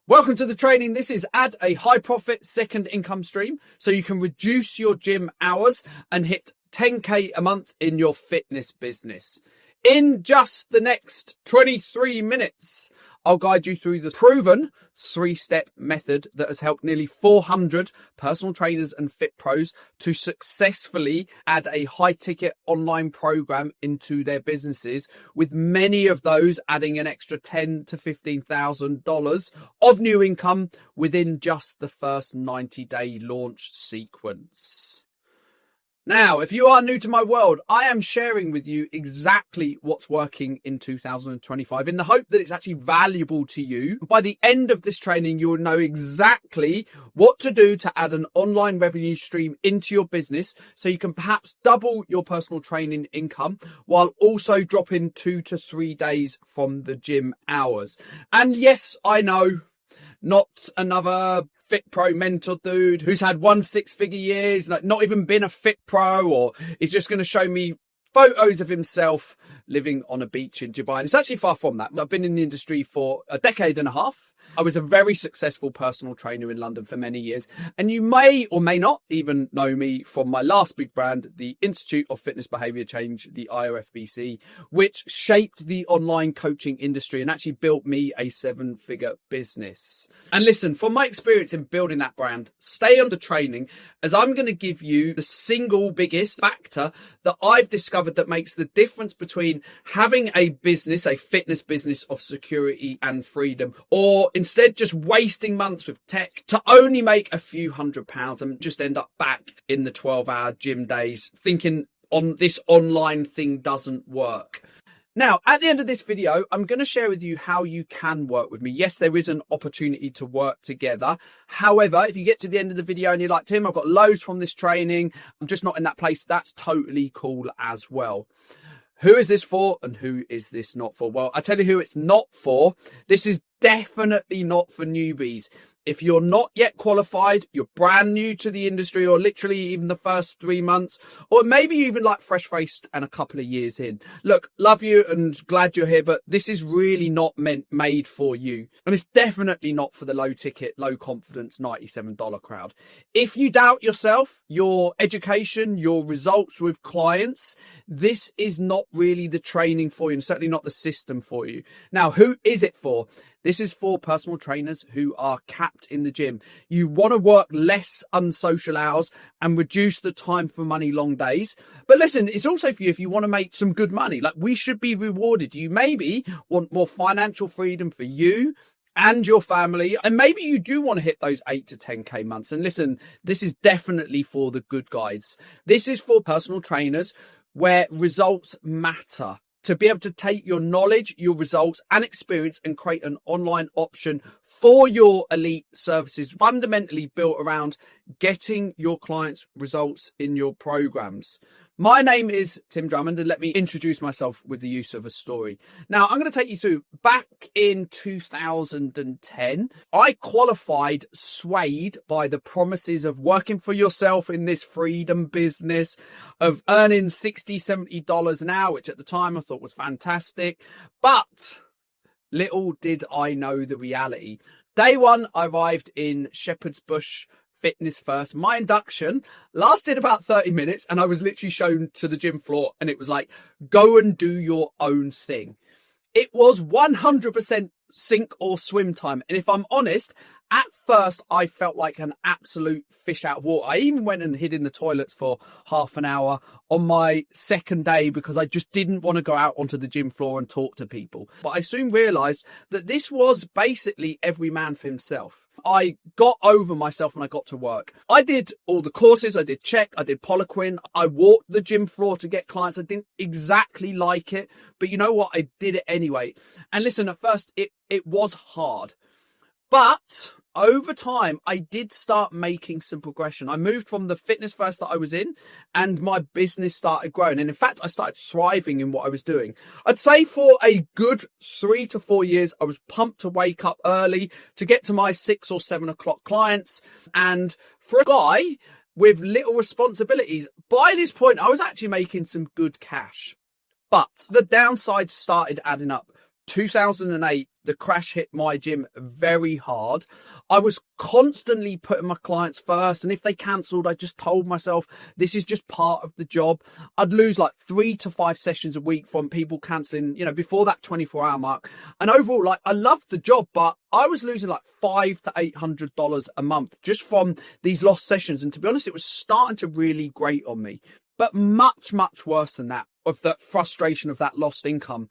Welcome to the training. This is add a high profit second income stream so you can reduce your gym hours and hit 10K a month in your fitness business. In just the next 23 minutes, I'll guide you through the proven 3-step method that has helped nearly 400 personal trainers and fit pros to successfully add a high ticket online program into their businesses, with many of those adding an extra $10,000 to $15,000 of new income within just the first 90-day launch sequence. Now, if you are new to my world, I am sharing with you exactly what's working in 2025 in the hope that it's actually valuable to you. By the end of this training, you'll know exactly what to do to add an online revenue stream into your business so you can perhaps double your personal training income while also dropping 2 to 3 days from the gym hours. And yes, I know, not another fit pro mentor dude who's had 1 6-figure years, like not even been a fit pro, or he's just going to show me photos of himself living on a beach in Dubai. And it's actually far from that. I've been in the industry for a decade and a half. I was a very successful personal trainer in London for many years. And you may or may not even know me from my last big brand, the Institute of Fitness Behavior Change, the IOFBC, which shaped the online coaching industry and actually built me a 7-figure business. And listen, from my experience in building that brand, stay on the training, as I'm going to give you the single biggest factor that I've discovered that makes the difference between having a business, a fitness business of security and freedom, or instead just wasting months with tech to only make a few £100 and just end up back in the 12-hour gym days thinking on this online thing doesn't work. Now, at the end of this video, I'm going to share with you how you can work with me. Yes, there is an opportunity to work together. However, if you get to the end of the video and you're like, Tim, I've got loads from this training, I'm just not in that place, that's totally cool as well. Who is this for and who is this not for? Well, I tell you who it's not for. This is definitely not for newbies. If you're not yet qualified, you're brand new to the industry, or literally even the first 3 months, or maybe you even like fresh-faced and a couple of years in. Look, love you and glad you're here, but this is really not made for you. And it's definitely not for the low ticket, low confidence, $97 crowd. If you doubt yourself, your education, your results with clients, this is not really the training for you, and certainly not the system for you. Now, who is it for? This is for personal trainers who are capped in the gym. You want to work less unsocial hours and reduce the time for money long days. But listen, it's also for you if you want to make some good money. Like, we should be rewarded. You maybe want more financial freedom for you and your family. And maybe you do want to hit those 8 to 10K months. And listen, this is definitely for the good guys. This is for personal trainers where results matter. To be able to take your knowledge, your results and experience and create an online option for your elite services, fundamentally built around getting your clients results in your programs. My name is Tim Drummond, and let me introduce myself with the use of a story. Now, I'm going to take you through back in 2010. I qualified swayed by the promises of working for yourself in this freedom business, of earning $60, $70 an hour, which at the time I thought was fantastic. But little did I know the reality. Day one, I arrived in Shepherd's Bush Fitness First. My induction lasted about 30 minutes and I was literally shown to the gym floor and it was like, go and do your own thing. It was 100% sink or swim time. And if I'm honest, at first I felt like an absolute fish out of water. I even went and hid in the toilets for half an hour on my second day because I just didn't want to go out onto the gym floor and talk to people. But I soon realized that this was basically every man for himself. I got over myself and I got to work. I did all the courses. I did Check. I did Poliquin. I walked the gym floor to get clients. I didn't exactly like it, but you know what? I did it anyway. And listen, at first it was hard, but over time, I did start making some progression. I moved from the Fitness First that I was in and my business started growing. And in fact, I started thriving in what I was doing. I'd say for a good 3 to 4 years, I was pumped to wake up early to get to my 6 or 7 o'clock clients. And for a guy with little responsibilities, by this point, I was actually making some good cash. But the downside started adding up 2008, the crash hit my gym very hard. I was constantly putting my clients first. And if they cancelled, I just told myself, this is just part of the job. I'd lose like 3 to 5 sessions a week from people cancelling, before that 24-hour mark. And overall, like, I loved the job, but I was losing like $500 to $800 a month just from these lost sessions. And to be honest, it was starting to really grate on me. But much, much worse than that, of the frustration of that lost income.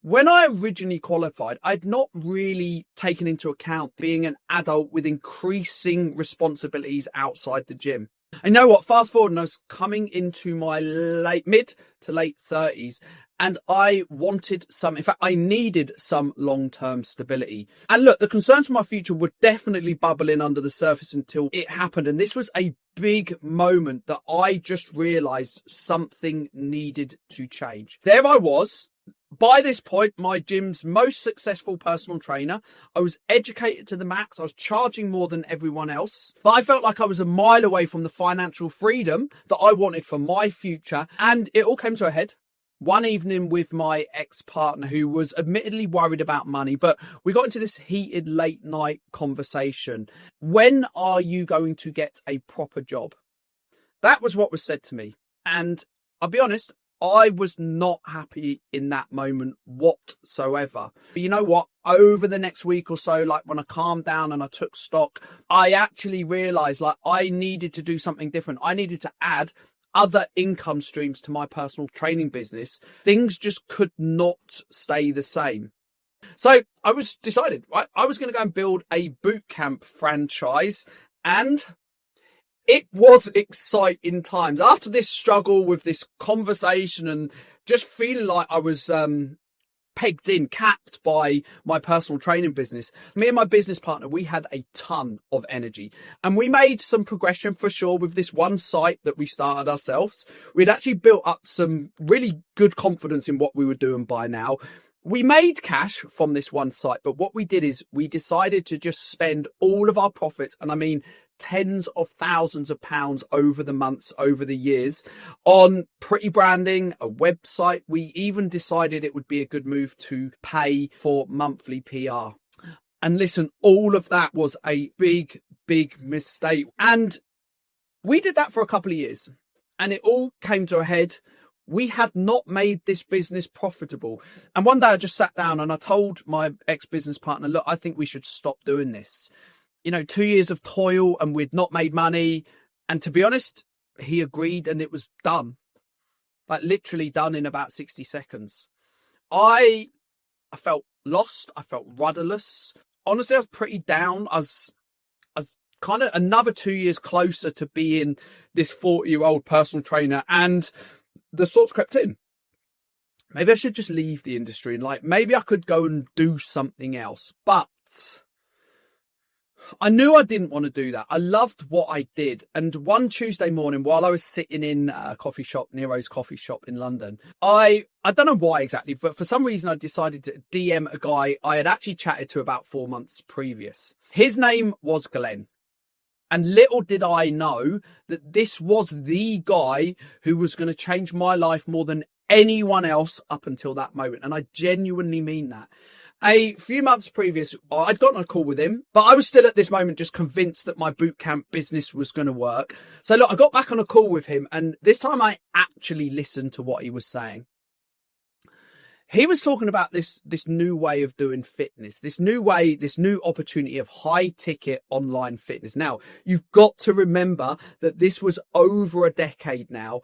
When I originally qualified, I'd not really taken into account being an adult with increasing responsibilities outside the gym. And you know what? Fast forward, and I was coming into my mid to late 30s, and I wanted in fact, I needed some long-term stability. And look, the concerns for my future were definitely bubbling under the surface until it happened. And this was a big moment that I just realized something needed to change. There I was. By this point, my gym's most successful personal trainer. I was educated to the max. I was charging more than everyone else. But I felt like I was a mile away from the financial freedom that I wanted for my future. And it all came to a head one evening with my ex-partner, who was admittedly worried about money. But we got into this heated late night conversation. When are you going to get a proper job? That was what was said to me. And I'll be honest, I was not happy in that moment whatsoever. But you know what? Over the next week or so, like when I calmed down and I took stock, I actually realized like I needed to do something different. I needed to add other income streams to my personal training business. Things just could not stay the same. So I was decided, right? I was going to go and build a boot camp franchise, and it was exciting times. After this struggle with this conversation and just feeling like I was capped by my personal training business, me and my business partner, we had a ton of energy, and we made some progression for sure with this one site that we started ourselves. We'd actually built up some really good confidence in what we were doing by now. We made cash from this one site, but what we did is we decided to just spend all of our profits, and I mean tens of thousands of pounds over the months, over the years, on pretty branding, a website. We even decided it would be a good move to pay for monthly PR. And listen, all of that was a big, big mistake. And we did that for a couple of years, and it all came to a head. We had not made this business profitable. And one day I just sat down and I told my ex-business partner, look, I think we should stop doing this. 2 years of toil and we'd not made money. And to be honest, he agreed, and it was done. Like literally done in about 60 seconds. I felt lost. I felt rudderless. Honestly, I was pretty down. I was kind of another 2 years closer to being this 40-year-old personal trainer. And the thoughts crept in. Maybe I should just leave the industry, and like maybe I could go and do something else. But I knew I didn't want to do that. I loved what I did. And one Tuesday morning, while I was sitting in a coffee shop, Nero's coffee shop in London, I don't know why exactly, but for some reason I decided to DM a guy I had actually chatted to about 4 months previous. His name was Glenn. And little did I know that this was the guy who was going to change my life more than anyone else up until that moment. And I genuinely mean that. A few months previous, I'd gotten a call with him, but I was still at this moment just convinced that my bootcamp business was going to work. So look, I got back on a call with him, and this time I actually listened to what he was saying. He was talking about this new way of doing fitness, this new opportunity of high ticket online fitness. Now, you've got to remember that this was over a decade now.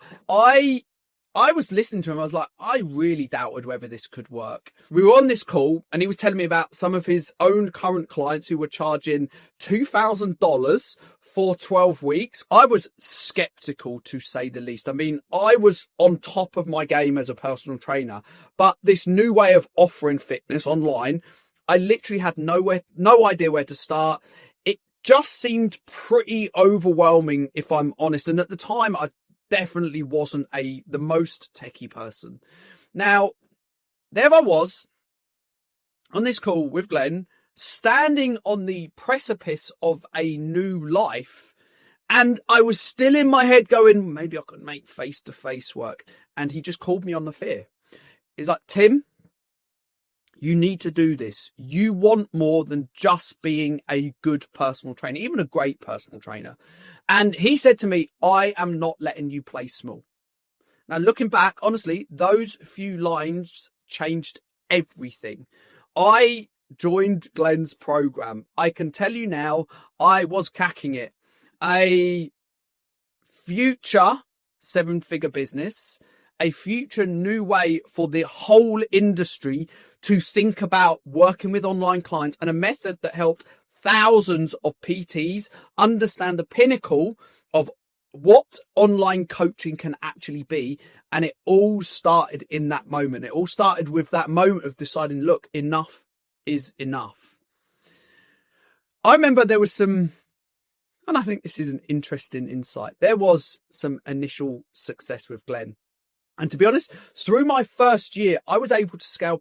I was listening to him. I was like, I really doubted whether this could work. We were on this call and he was telling me about some of his own current clients who were charging $2,000 for 12 weeks. I was skeptical, to say the least. I mean, I was on top of my game as a personal trainer, but this new way of offering fitness online, I literally had no idea where to start. It just seemed pretty overwhelming, if I'm honest. And at the time, I definitely wasn't the most techie person. Now, there I was on this call with Glenn, standing on the precipice of a new life. And I was still in my head going, maybe I could make face-to-face work. And he just called me on the fear. He's like, Tim, You need to do this. You want more than just being a good personal trainer, even a great personal trainer. And he said to me, I am not letting you play small. Now, looking back, honestly, those few lines changed everything. I joined Glenn's program. I can tell you now, I was cacking it. A future 7-figure business, a future new way for the whole industry to think about working with online clients, and a method that helped thousands of PTs understand the pinnacle of what online coaching can actually be. And it all started in that moment. It all started with that moment of deciding, look, enough is enough. I remember there was some, and I think this is an interesting insight, there was some initial success with Glenn. And to be honest, through my first year, I was able to scale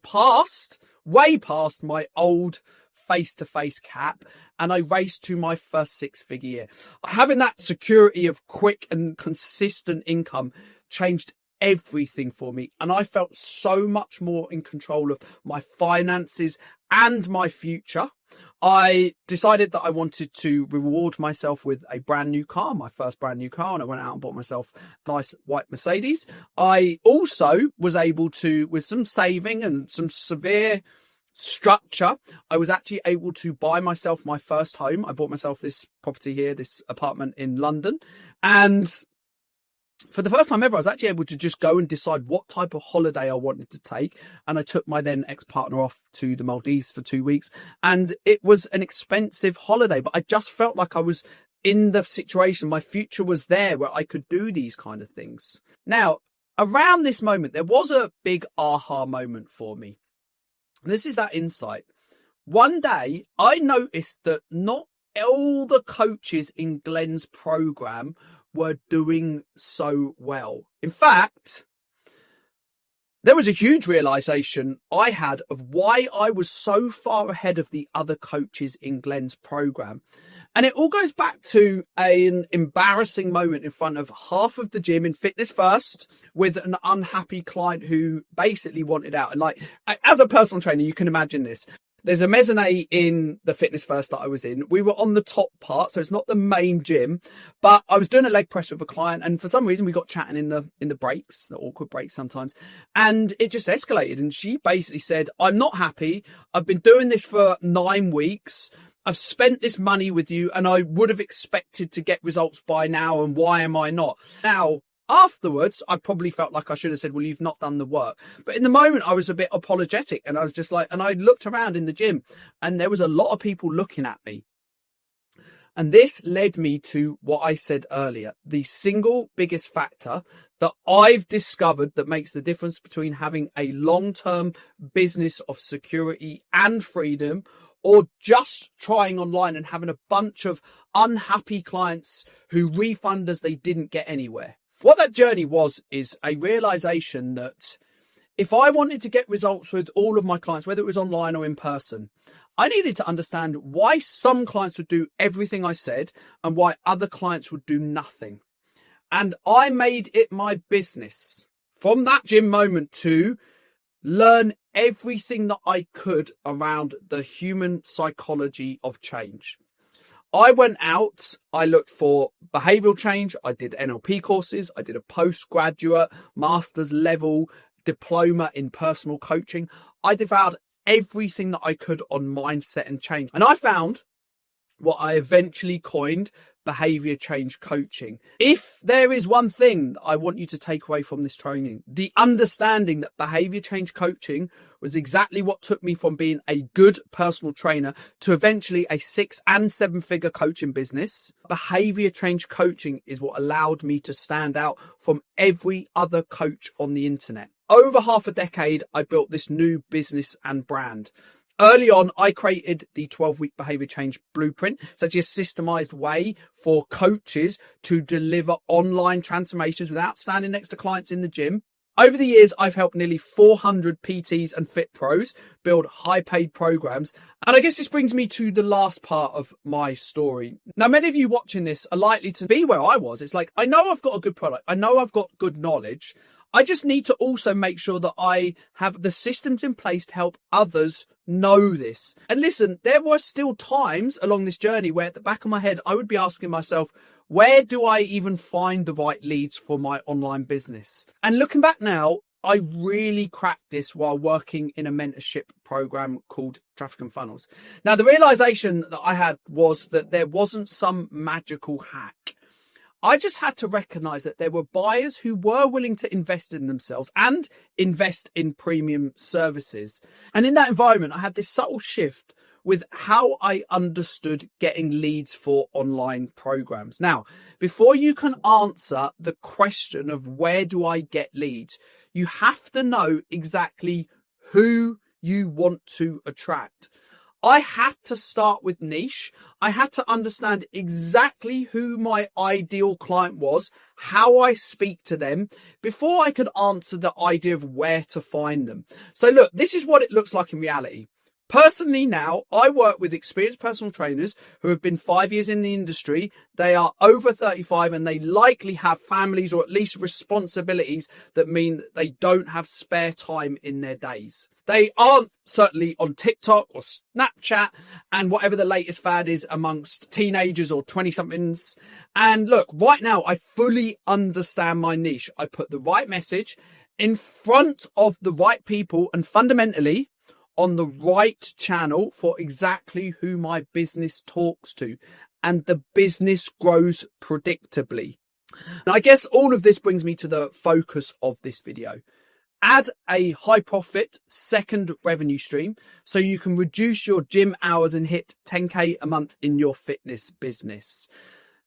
way past my old face-to-face cap, and I raced to my first 6-figure year. Having that security of quick and consistent income changed everything for me, and I felt so much more in control of my finances and my future. I decided that I wanted to reward myself with a brand new car, my first brand new car, and I went out and bought myself a nice white Mercedes. I also was able to, with some saving and some severe structure, I was actually able to buy myself my first home. I bought myself this property here, this apartment in London, and for the first time ever, I was actually able to just go and decide what type of holiday I wanted to take. And I took my then ex-partner off to the Maldives for 2 weeks. And it was an expensive holiday, but I just felt like I was in the situation. My future was there where I could do these kind of things. Now, around this moment, there was a big aha moment for me. This is that insight. One day, I noticed that not all the coaches in Glenn's program were doing so well. In fact, there was a huge realization I had of why I was so far ahead of the other coaches in Glenn's program. And it all goes back to an embarrassing moment in front of half of the gym in Fitness First with an unhappy client who basically wanted out. And like, as a personal trainer, you can imagine this. There's a mezzanine in the Fitness First that I was in. We were on the top part, so it's not the main gym, but I was doing a leg press with a client, and for some reason we got chatting in the breaks, the awkward breaks sometimes, and it just escalated. And she basically said, I'm not happy. I've been doing this for 9 weeks. I've spent this money with you, and I would have expected to get results by now, and why am I not? Now, afterwards, I probably felt like I should have said, well, you've not done the work. But in the moment, I was a bit apologetic, and I was just like, and I looked around in the gym and there was a lot of people looking at me. And this led me to what I said earlier. The single biggest factor that I've discovered that makes the difference between having a long-term business of security and freedom, or just trying online and having a bunch of unhappy clients who refund as they didn't get anywhere. What that journey was is a realization that if I wanted to get results with all of my clients, whether it was online or in person, I needed to understand why some clients would do everything I said and why other clients would do nothing. And I made it my business from that gym moment to learn everything that I could around the human psychology of change. I went out, I looked for behavioral change, I did NLP courses, I did a postgraduate master's level diploma in personal coaching. I devoured everything that I could on mindset and change. And I found what I eventually coined behavior change coaching. If there is one thing that I want you to take away from this training, the understanding that behavior change coaching was exactly what took me from being a good personal trainer to eventually a 6- and 7-figure coaching business. Behavior change coaching is what allowed me to stand out from every other coach on the internet. Over half a decade, I built this new business and brand. Early on, I created the 12-week behavior change blueprint. It's actually a systemized way for coaches to deliver online transformations without standing next to clients in the gym. Over the years, I've helped nearly 400 PTs and fit pros build high-paid programs. And I guess this brings me to the last part of my story. Now, many of you watching this are likely to be where I was. It's like, I know I've got a good product. I know I've got good knowledge. I just need to also make sure that I have the systems in place to help others know this. And listen, there were still times along this journey where at the back of my head, I would be asking myself, where do I even find the right leads for my online business? And looking back now, I really cracked this while working in a mentorship program called Traffic and Funnels. Now, the realization that I had was that there wasn't some magical hack. I just had to recognize that there were buyers who were willing to invest in themselves and invest in premium services. And in that environment, I had this subtle shift with how I understood getting leads for online programs. Now, before you can answer the question of where do I get leads, you have to know exactly who you want to attract. I had to start with niche. I had to understand exactly who my ideal client was, how I speak to them, before I could answer the idea of where to find them. So look, this is what it looks like in reality. Personally now, I work with experienced personal trainers who have been 5 years in the industry. They are over 35 and they likely have families or at least responsibilities that mean that they don't have spare time in their days. They aren't certainly on TikTok or Snapchat and whatever the latest fad is amongst teenagers or 20-somethings. And look, right now, I fully understand my niche. I put the right message in front of the right people and fundamentally on the right channel for exactly who my business talks to, and the business grows predictably. And I guess all of this brings me to the focus of this video. Add a high profit second revenue stream so you can reduce your gym hours and hit 10K a month in your fitness business.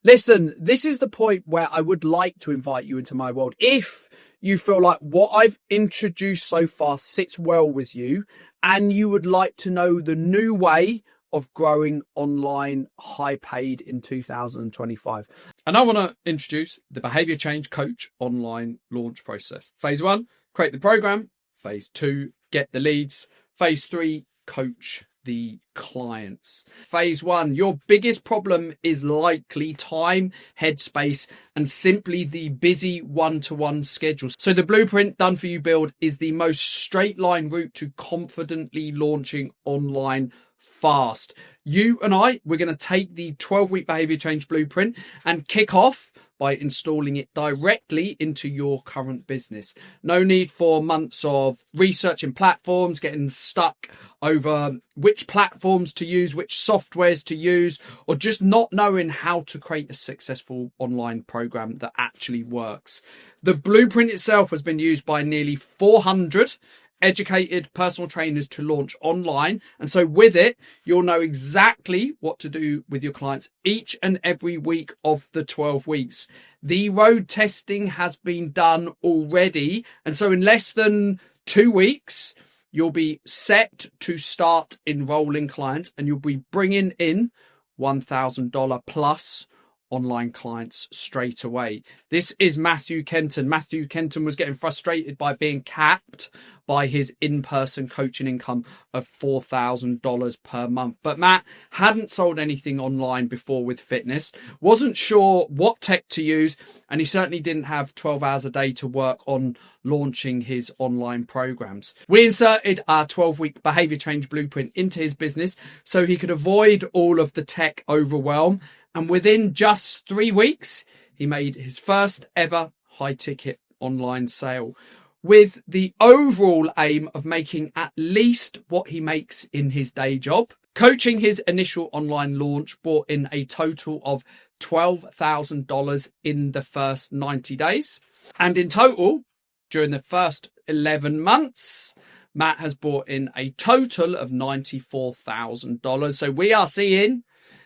Listen, this is the point where I would like to invite you into my world. If you feel like what I've introduced so far sits well with you and you would like to know the new way of growing online high paid in 2025. And I want to introduce the Behavior Change Coach online launch process. Phase 1, create the program. Phase 2, get the leads. Phase 3, coach the clients. Phase 1, your biggest problem is likely time, headspace, and simply the busy one-to-one schedule. So the Blueprint Done For You build is the most straight line route to confidently launching online fast. You and we're going to take the 12-week behavior change blueprint and kick off by installing it directly into your current business. No need for months of researching platforms, getting stuck over which platforms to use, which softwares to use, or just not knowing how to create a successful online program that actually works. The blueprint itself has been used by nearly 400 educated personal trainers to launch online. And so with it, you'll know exactly what to do with your clients each and every week of the 12 weeks. The road testing has been done already. And so in less than 2 weeks, you'll be set to start enrolling clients and you'll be bringing in $1,000 plus online clients straight away. This is Matthew Kenton. Matthew Kenton was getting frustrated by being capped by his in-person coaching income of $4,000 per month. But Matt hadn't sold anything online before with fitness, wasn't sure what tech to use, and he certainly didn't have 12 hours a day to work on launching his online programs. We inserted our 12-week behavior change blueprint into his business so he could avoid all of the tech overwhelm. And within just 3 weeks, he made his first ever high ticket online sale with the overall aim of making at least what he makes in his day job. Coaching his initial online launch brought in a total of $12,000 in the first 90 days. And in total, during the first 11 months, Matt has brought in a total of $94,000. So we are seeing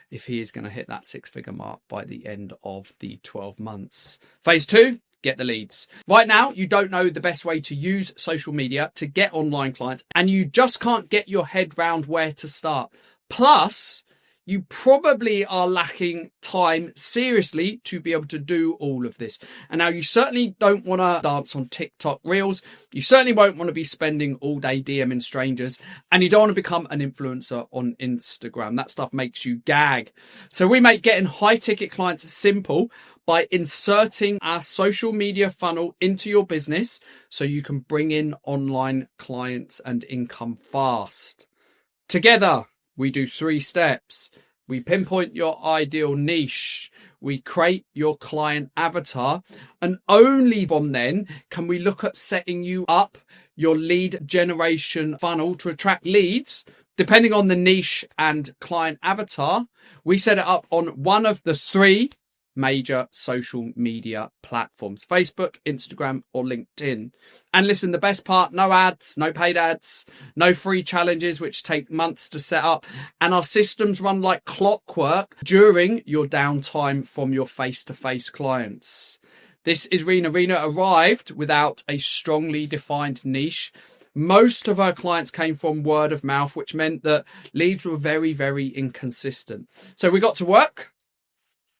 if he is going to hit that 6-figure mark by the end of the 12 months. Phase 2, get the leads. Right now, you don't know the best way to use social media to get online clients, and you just can't get your head round where to start. Plus, you probably are lacking time seriously to be able to do all of this. And now you certainly don't want to dance on TikTok Reels. You certainly won't want to be spending all day DMing strangers. And you don't want to become an influencer on Instagram. That stuff makes you gag. So we make getting high ticket clients simple by inserting our social media funnel into your business so you can bring in online clients and income fast. Together, we do 3 steps. We pinpoint your ideal niche. We create your client avatar. And only from then can we look at setting you up your lead generation funnel to attract leads. Depending on the niche and client avatar, we set it up on one of the 3 major social media platforms: Facebook, Instagram, or LinkedIn. And listen, the best part, no ads, no paid ads, no free challenges, which take months to set up. And our systems run like clockwork during your downtime from your face-to-face clients. This is Rena. Rena arrived without a strongly defined niche. Most of her clients came from word of mouth, which meant that leads were very, very inconsistent. So we got to work.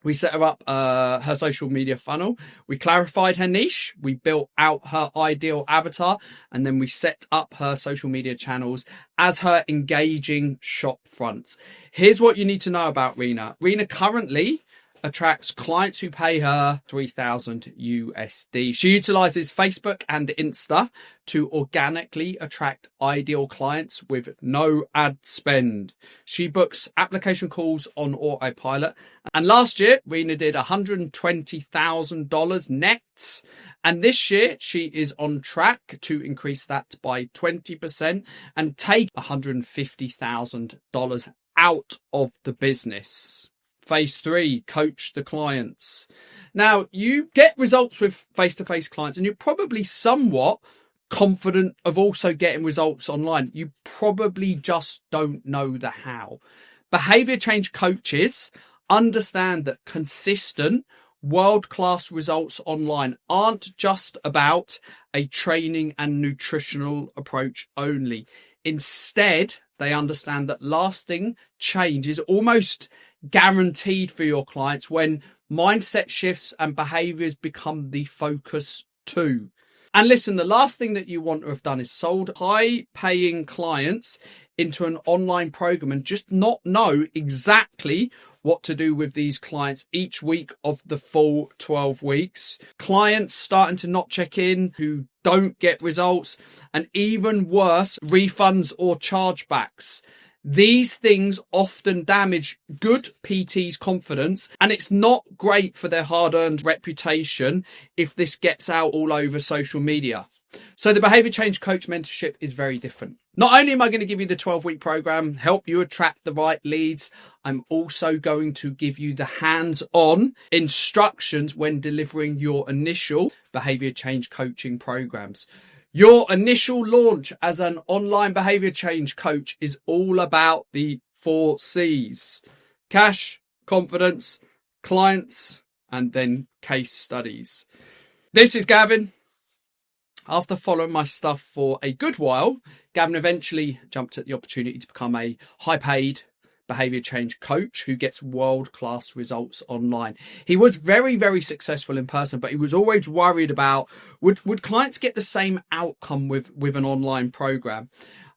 We set her up her social media funnel. We clarified her niche. We built out her ideal avatar. And then we set up her social media channels as her engaging shop fronts. Here's what you need to know about Rena. Rena currently attracts clients who pay her $3,000 USD. She utilizes Facebook and Insta to organically attract ideal clients with no ad spend. She books application calls on autopilot. And last year, Rena did $120,000 net. And this year, she is on track to increase that by 20% and take $150,000 out of the business. Phase 3, coach the clients. Now, you get results with face-to-face clients and you're probably somewhat confident of also getting results online. You probably just don't know the how. Behavior change coaches understand that consistent world-class results online aren't just about a training and nutritional approach only. Instead, they understand that lasting change is almost guaranteed for your clients when mindset shifts and behaviors become the focus too. And listen, the last thing that you want to have done is sold high paying clients into an online program and just not know exactly what to do with these clients each week of the full 12 weeks. Clients starting to not check in, who don't get results, and even worse, refunds or chargebacks. These things often damage good PT's confidence, and it's not great for their hard-earned reputation if this gets out all over social media. So the Behavior Change Coach Mentorship is very different. Not only am I going to give you the 12-week program, help you attract the right leads, I'm also going to give you the hands-on instructions when delivering your initial behavior change coaching programs. Your initial launch as an online behavior change coach is all about the 4 C's: cash, confidence, clients, and then case studies. This is Gavin. After following my stuff for a good while, Gavin eventually jumped at the opportunity to become a high-paid behavior change coach who gets world-class results online. He was very, very successful in person, but he was always worried about would clients get the same outcome with an online program.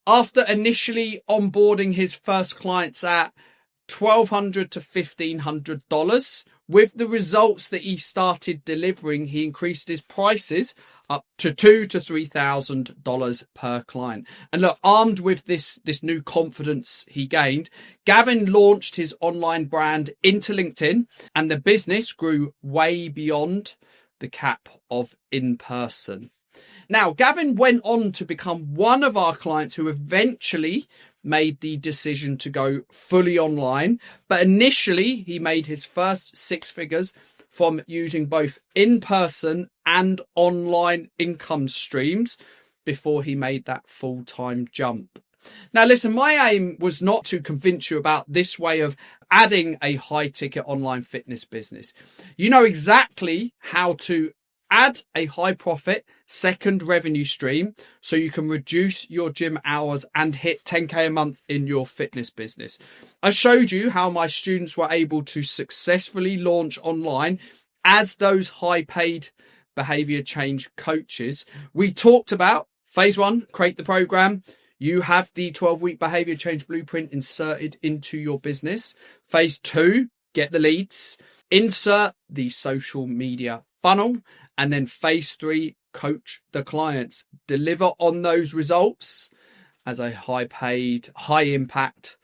After initially onboarding his first clients at $1,200 to $1,500, with the results that he started delivering, he increased his prices up to $2,000 to $3,000 per client. And look, armed with this new confidence he gained, Gavin launched his online brand into LinkedIn, and the business grew way beyond the cap of in-person. Now, Gavin went on to become one of our clients who eventually made the decision to go fully online. But initially, he made his first 6 figures from using both in-person and online income streams before he made that full-time jump. Now, listen, my aim was not to convince you about this way of adding a high-ticket online fitness business. You know exactly how to add a high-profit second revenue stream so you can reduce your gym hours and hit 10K a month in your fitness business. I showed you how my students were able to successfully launch online as those high-paid behavior change coaches. We talked about phase 1, create the program. You have the 12-week behavior change blueprint inserted into your business. Phase 2, get the leads. insert the social media funnel, and then phase 3, coach the clients, deliver on those results as a high paid, high impact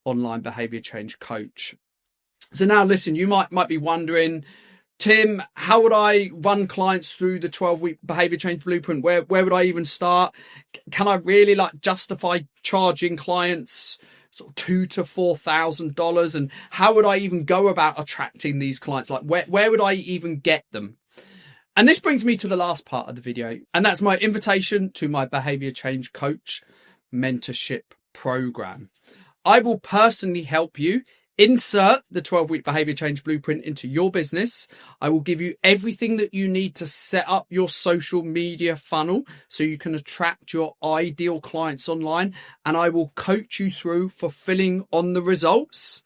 online behavior change coach. So now listen, you might be wondering, Tim, how would I run clients through the 12-week behavior change blueprint? Where would I even start? Can I really justify charging clients sort of $2,000 to $4,000? And how would I even go about attracting these clients? Where would I even get them? And this brings me to the last part of the video, and that's my invitation to my behavior change coach mentorship program. I will personally help you insert the 12-week behavior change blueprint into your business. I will give you everything that you need to set up your social media funnel so you can attract your ideal clients online. And I will coach you through fulfilling on the results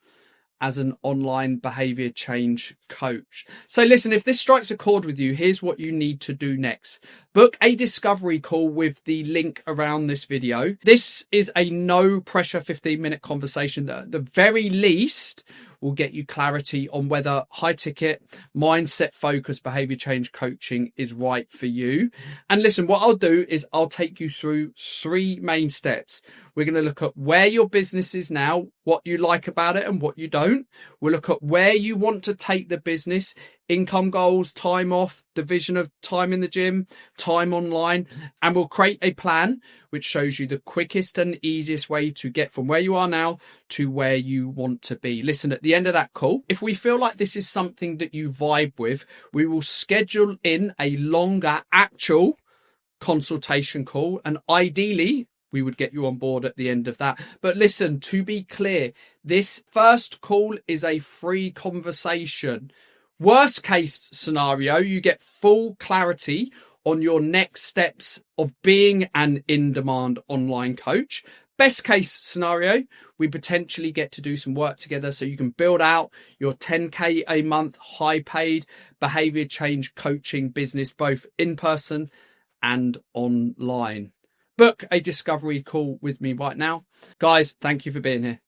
as an online behavior change coach. So listen, if this strikes a chord with you, here's what you need to do next. Book a discovery call with the link around this video. This is a no pressure 15-minute conversation that at the very least will get you clarity on whether high ticket, mindset focused behavior change coaching is right for you. And listen, what I'll do is I'll take you through 3 main steps. We're going to look at where your business is now, what you like about it and what you don't. We'll look at where you want to take the business, income goals, time off, division of time in the gym, time online, and we'll create a plan which shows you the quickest and easiest way to get from where you are now to where you want to be. Listen, at the end of that call, if we feel like this is something that you vibe with, we will schedule in a longer actual consultation call, and ideally we would get you on board at the end of that. But listen, to be clear, this first call is a free conversation. Worst case scenario, you get full clarity on your next steps of being an in-demand online coach. Best case scenario, we potentially get to do some work together so you can build out your 10K a month high paid behavior change coaching business, both in person and online. Book a discovery call with me right now. Guys, thank you for being here.